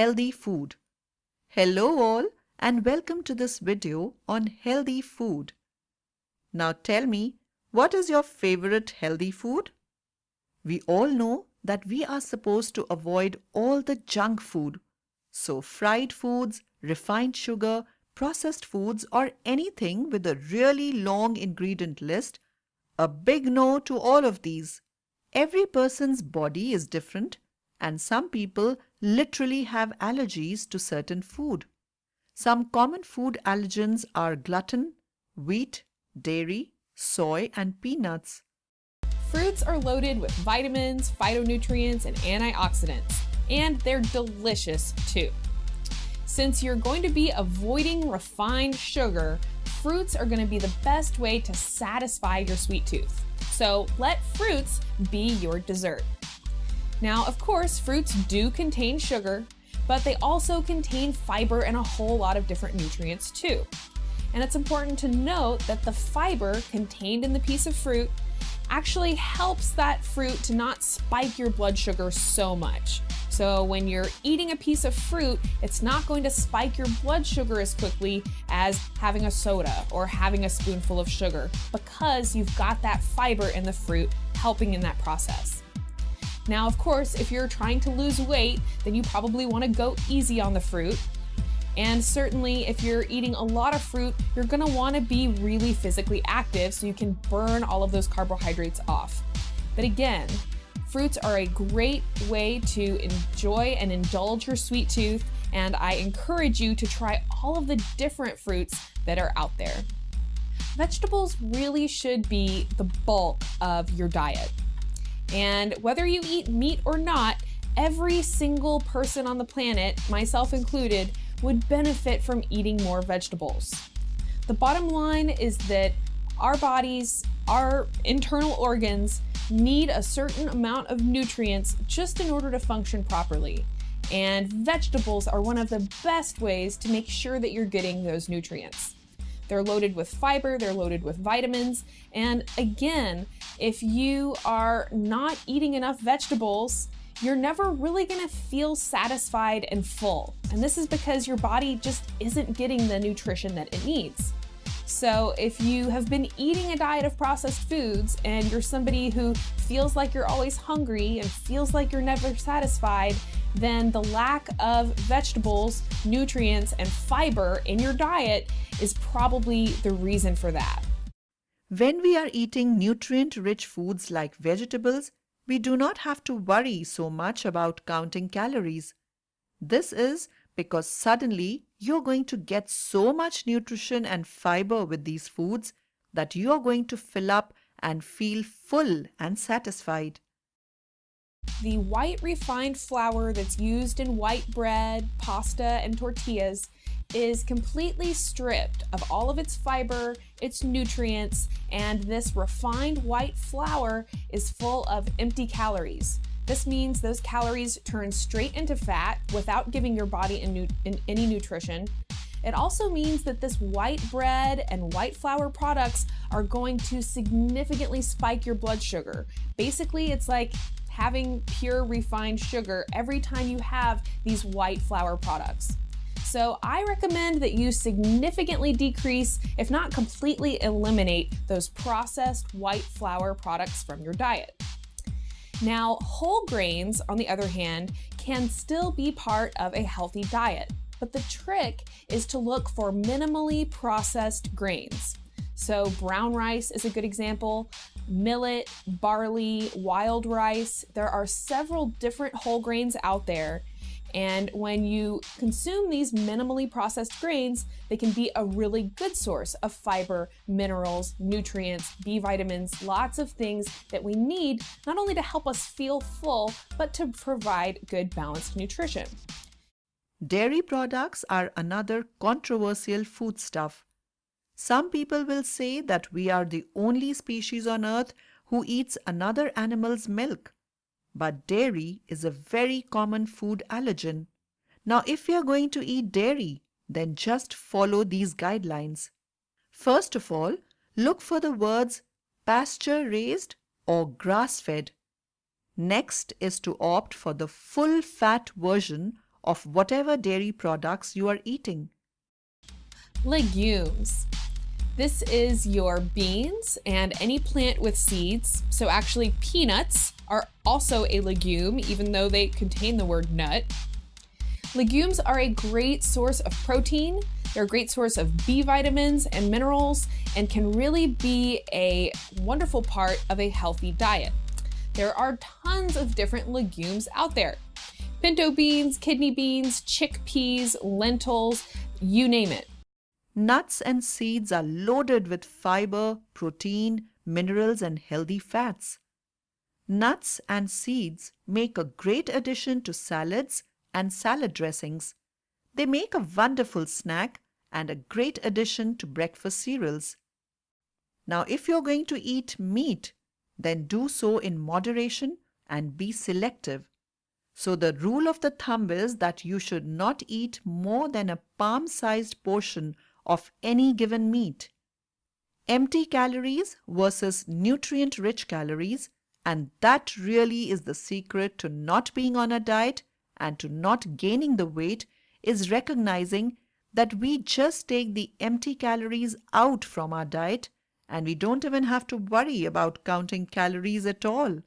healthy food. Hello all and welcome to this video on healthy food. Now tell me, what is your favorite healthy food? We all know that we are supposed to avoid all the junk food. So fried foods, refined sugar, processed foods or anything with a really long ingredient list, a big no to all of these. Every person's body is different and some people literally have allergies to certain food. Some common food allergens are gluten, wheat, dairy, soy and peanuts. Fruits are loaded with vitamins, phytonutrients, and antioxidants, and they're delicious too. Since you're going to be avoiding refined sugar, fruits are going to be the best way to satisfy your sweet tooth. So let fruits be your dessert. Now, of course, fruits do contain sugar, but they also contain fiber and a whole lot of different nutrients too. And it's important to note that the fiber contained in the piece of fruit actually helps that fruit to not spike your blood sugar so much. So when you're eating a piece of fruit, it's not going to spike your blood sugar as quickly as having a soda or having a spoonful of sugar because you've got that fiber in the fruit helping in that process. Now, of course, if you're trying to lose weight, then you probably want to go easy on the fruit. And certainly if you're eating a lot of fruit, you're going to want to be really physically active so you can burn all of those carbohydrates off. But again, fruits are a great way to enjoy and indulge your sweet tooth, and I encourage you to try all of the different fruits that are out there. Vegetables really should be the bulk of your diet. And whether you eat meat or not, every single person on the planet, myself included, would benefit from eating more vegetables. The bottom line is that our bodies, our internal organs, need a certain amount of nutrients just in order to function properly. And vegetables are one of the best ways to make sure that you're getting those nutrients. They're loaded with fiber, they're loaded with vitamins, and again, if you are not eating enough vegetables, you're never really gonna feel satisfied and full. And this is because your body just isn't getting the nutrition that it needs. So if you have been eating a diet of processed foods and you're somebody who feels like you're always hungry and feels like you're never satisfied, then the lack of vegetables, nutrients, and fiber in your diet is probably the reason for that. When we are eating nutrient-rich foods like vegetables, we do not have to worry so much about counting calories. This is because suddenly you're going to get so much nutrition and fiber with these foods that you're going to fill up and feel full and satisfied. The white refined flour that's used in white bread, pasta, and tortillas is completely stripped of all of its fiber, its nutrients, and this refined white flour is full of empty calories. This means those calories turn straight into fat without giving your body any nutrition. It also means that this white bread and white flour products are going to significantly spike your blood sugar. Basically, it's like having pure refined sugar every time you have these white flour products. So I recommend that you significantly decrease, if not completely eliminate, those processed white flour products from your diet. Now, whole grains, on the other hand, can still be part of a healthy diet, but the trick is to look for minimally processed grains. So brown rice is a good example, millet, barley, wild rice. There are several different whole grains out there. And when you consume these minimally processed grains, they can be a really good source of fiber, minerals, nutrients, B vitamins, lots of things that we need not only to help us feel full, but to provide good balanced nutrition. Dairy products are another controversial foodstuff. Some people will say that we are the only species on earth who eats another animal's milk. But dairy is a very common food allergen. Now, if you are going to eat dairy, then just follow these guidelines. First of all, look for the words pasture-raised or grass-fed. Next is to opt for the full-fat version of whatever dairy products you are eating. Legumes. This is your beans and any plant with seeds. So actually peanuts are also a legume, even though they contain the word nut. Legumes are a great source of protein. They're a great source of B vitamins and minerals and can really be a wonderful part of a healthy diet. There are tons of different legumes out there. Pinto beans, kidney beans, chickpeas, lentils, you name it. Nuts and seeds are loaded with fiber, protein, minerals, and healthy fats. Nuts and seeds make a great addition to salads and salad dressings. They make a wonderful snack and a great addition to breakfast cereals. Now, if you're going to eat meat, then do so in moderation and be selective. So the rule of the thumb is that you should not eat more than a palm-sized portion of any given meat. Empty calories versus nutrient-rich calories, and that really is the secret to not being on a diet and to not gaining the weight, is recognizing that we just take the empty calories out from our diet and we don't even have to worry about counting calories at all.